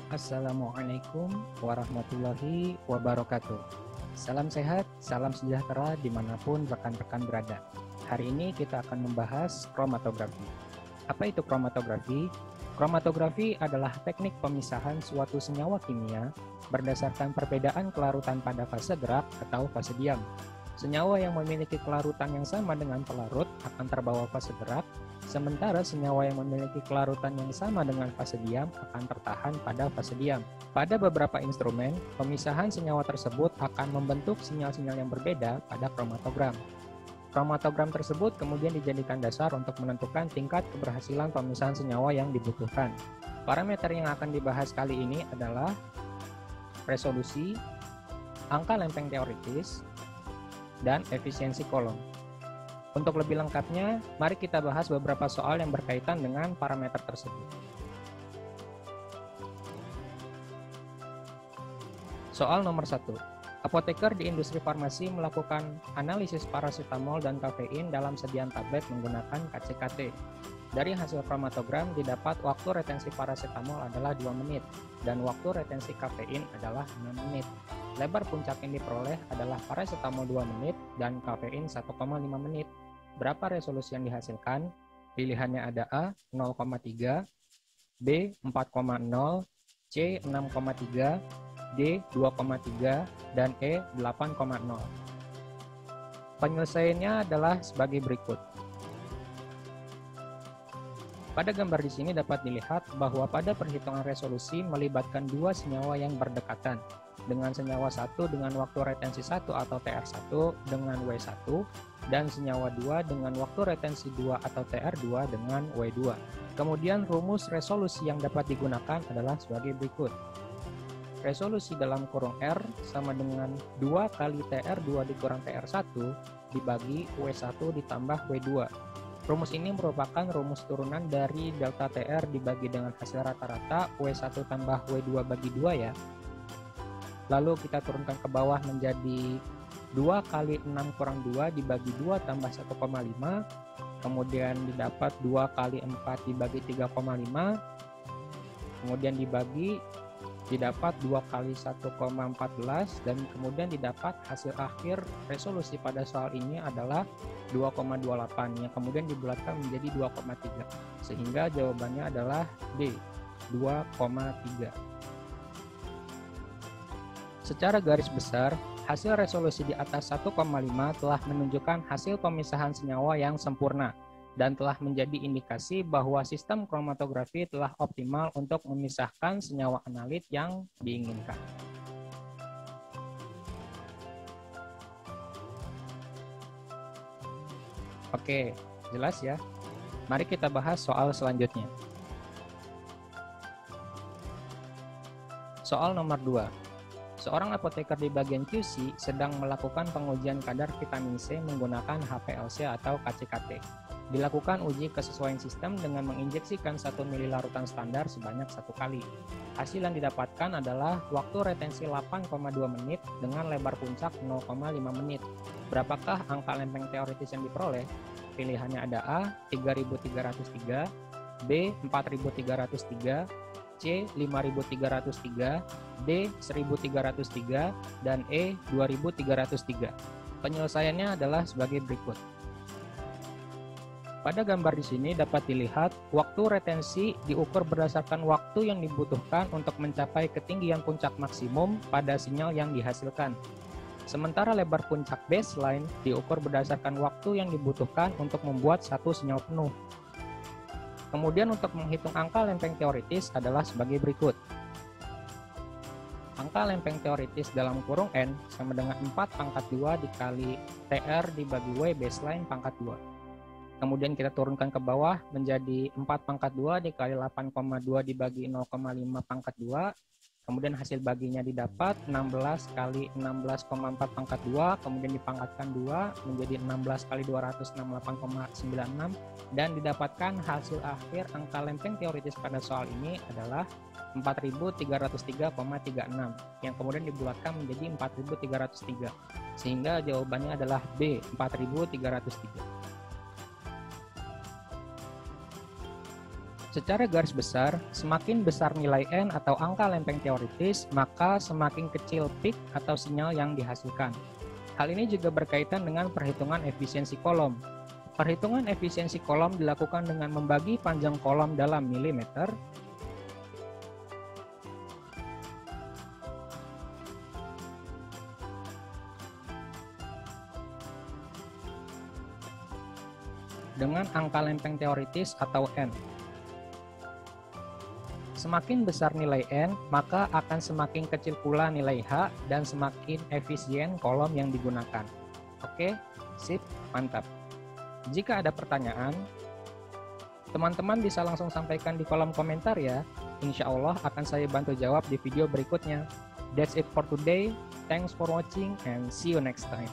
Assalamualaikum warahmatullahi wabarakatuh. Salam sehat, salam sejahtera dimanapun rekan-rekan berada. Hari ini kita akan membahas kromatografi. Apa itu kromatografi? Kromatografi adalah teknik pemisahan suatu senyawa kimia berdasarkan perbedaan kelarutan pada fase gerak atau fase diam. Senyawa yang memiliki kelarutan yang sama dengan pelarut akan terbawa fase gerak, sementara senyawa yang memiliki kelarutan yang sama dengan fase diam akan tertahan pada fase diam. Pada beberapa instrumen, pemisahan senyawa tersebut akan membentuk sinyal-sinyal yang berbeda pada kromatogram. Kromatogram tersebut kemudian dijadikan dasar untuk menentukan tingkat keberhasilan pemisahan senyawa yang dibutuhkan. Parameter yang akan dibahas kali ini adalah resolusi, angka lempeng teoritis, dan efisiensi kolom. Untuk lebih lengkapnya, mari kita bahas beberapa soal yang berkaitan dengan parameter tersebut. Soal nomor 1. Apoteker di industri farmasi melakukan analisis paracetamol dan kafein dalam sediaan tablet menggunakan KCKT. Dari hasil kromatogram didapat waktu retensi paracetamol adalah 2 menit dan waktu retensi kafein adalah 6 menit. Lebar puncak yang diperoleh adalah paracetamol 2 menit dan kafein 1,5 menit. Berapa resolusi yang dihasilkan? Pilihannya ada A 0,3, B 4,0, C 6,3, D 2,3, dan E 8,0. Penyelesaiannya adalah sebagai berikut. Pada gambar di sini dapat dilihat bahwa pada perhitungan resolusi melibatkan dua senyawa yang berdekatan, dengan senyawa 1 dengan waktu retensi 1 atau TR1 dengan W1, dan senyawa 2 dengan waktu retensi 2 atau TR2 dengan W2. Kemudian rumus resolusi yang dapat digunakan adalah sebagai berikut. Resolusi dalam kurung R sama dengan 2 kali TR2 dikurang TR1 dibagi W1 ditambah W2. Rumus ini merupakan rumus turunan dari delta TR dibagi dengan hasil rata-rata W1 tambah W2 bagi 2 ya. Lalu kita turunkan ke bawah menjadi 2 kali 6 kurang 2 dibagi 2 tambah 1,5. Kemudian didapat 2 kali 4 dibagi 3,5. Kemudian dibagi didapat 2 kali 1,14 dan kemudian didapat hasil akhir resolusi pada soal ini adalah 2,28 yang kemudian dibulatkan menjadi 2,3 sehingga jawabannya adalah D 2,3. Secara garis besar, hasil resolusi di atas 1,5 telah menunjukkan hasil pemisahan senyawa yang sempurna dan telah menjadi indikasi bahwa sistem kromatografi telah optimal untuk memisahkan senyawa analit yang diinginkan. Oke, jelas ya? Mari kita bahas soal selanjutnya. Soal nomor 2. Seorang apoteker di bagian QC sedang melakukan pengujian kadar vitamin C menggunakan HPLC atau KCKT. Dilakukan uji kesesuaian sistem dengan menginjeksikan 1 ml larutan standar sebanyak 1 kali. Hasil yang didapatkan adalah waktu retensi 8,2 menit dengan lebar puncak 0,5 menit. Berapakah angka lempeng teoritis yang diperoleh? Pilihannya ada A 3303, B 4303, C 5303, D 1303, dan E 2303. Penyelesaiannya adalah sebagai berikut. Pada gambar di sini dapat dilihat waktu retensi diukur berdasarkan waktu yang dibutuhkan untuk mencapai ketinggian puncak maksimum pada sinyal yang dihasilkan. Sementara lebar puncak baseline diukur berdasarkan waktu yang dibutuhkan untuk membuat satu sinyal penuh. Kemudian untuk menghitung angka lempeng teoritis adalah sebagai berikut. Angka lempeng teoritis dalam kurung N sama dengan 4/2 dikali TR dibagi W baseline pangkat 2. Kemudian kita turunkan ke bawah menjadi 4/2 dikali 8,2 dibagi 0,5 pangkat 2. Kemudian hasil baginya didapat 16 kali 16,4 pangkat 2, kemudian dipangkatkan 2 menjadi 16 kali 268,96 dan didapatkan hasil akhir angka lempeng teoritis pada soal ini adalah 4303,36 yang kemudian dibulatkan menjadi 4303 sehingga jawabannya adalah B 4303. Secara garis besar, semakin besar nilai N atau angka lempeng teoritis, maka semakin kecil peak atau sinyal yang dihasilkan. Hal ini juga berkaitan dengan perhitungan efisiensi kolom. Perhitungan efisiensi kolom dilakukan dengan membagi panjang kolom dalam milimeter dengan angka lempeng teoritis atau N. Semakin besar nilai N, maka akan semakin kecil pula nilai H dan semakin efisien kolom yang digunakan. Oke, sip, mantap. Jika ada pertanyaan, teman-teman bisa langsung sampaikan di kolom komentar ya. Insya Allah akan saya bantu jawab di video berikutnya. That's it for today. Thanks for watching and see you next time.